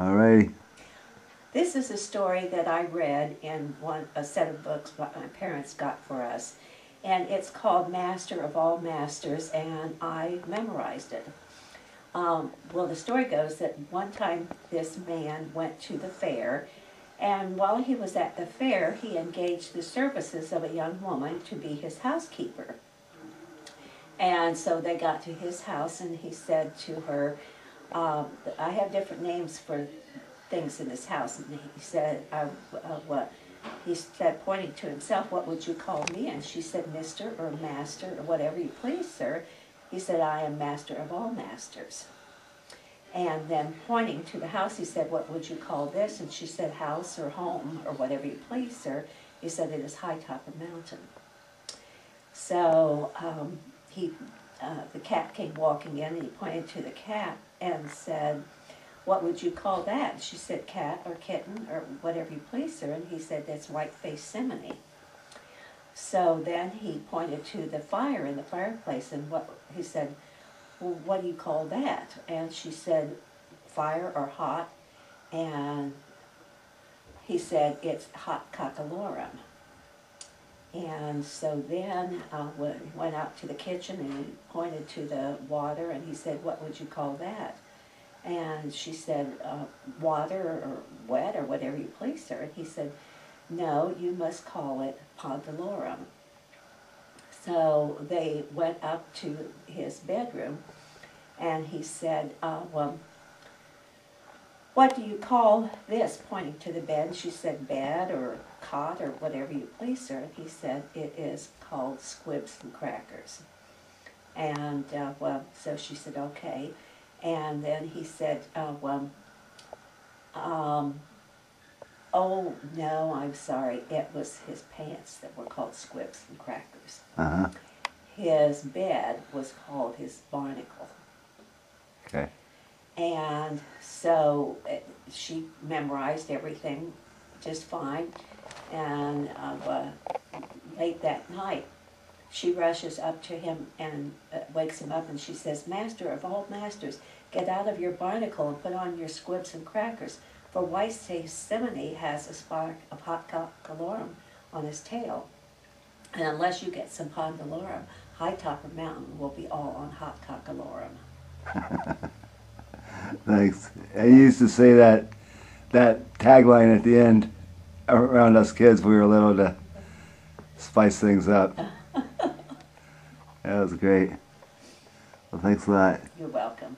Alrighty. This is a story that I read in a set of books my parents got for us, and it's called Master of All Masters, and I memorized it. Well, the story goes that one time this man went to the fair, and while he was at the fair, he engaged the services of a young woman to be his housekeeper. And so they got to his house, and he said to her, I have different names for things in this house. And he said, what? He said, pointing to himself, what would you call me? And she said, Mr. or Master or whatever you please, sir. He said, I am Master of all masters. And then pointing to the house, he said, what would you call this? And she said, house or home or whatever you please, sir. He said, it is high top of mountain. So the cat came walking in, and he pointed to the cat and said, what would you call that? And she said, cat or kitten or whatever you please, sir. And he said, that's white-faced simony. So then he pointed to the fire in the fireplace, and he said, well, what do you call that? And she said, fire or hot. And he said, it's hot cockalorum. And so then went out to the kitchen, and he pointed to the water, and he said, what would you call that? And she said, water or wet or whatever you please, sir. And he said, no, you must call it pondalorum. So they went up to his bedroom, and he said, well, what do you call this? Pointing to the bed. And she said, bed or cot or whatever you please, sir. And he said, it is called squibs and crackers. And, well, so she said, okay. And then he said, oh, no, I'm sorry. It was his pants that were called squibs and crackers. Uh-huh. His bed was called his barnacle. Okay. And so she memorized everything just fine. And late that night, she rushes up to him and wakes him up, and she says, Master of all masters, get out of your barnacle and put on your squibs and crackers, for white-faced simony has a spark of hot cockalorum on his tail. And unless you get some pondalorum, High Topper Mountain will be all on hot cockalorum. Thanks. I used to say that tagline at the end around us kids when we were little to spice things up. That was great. Well, thanks a lot. You're welcome.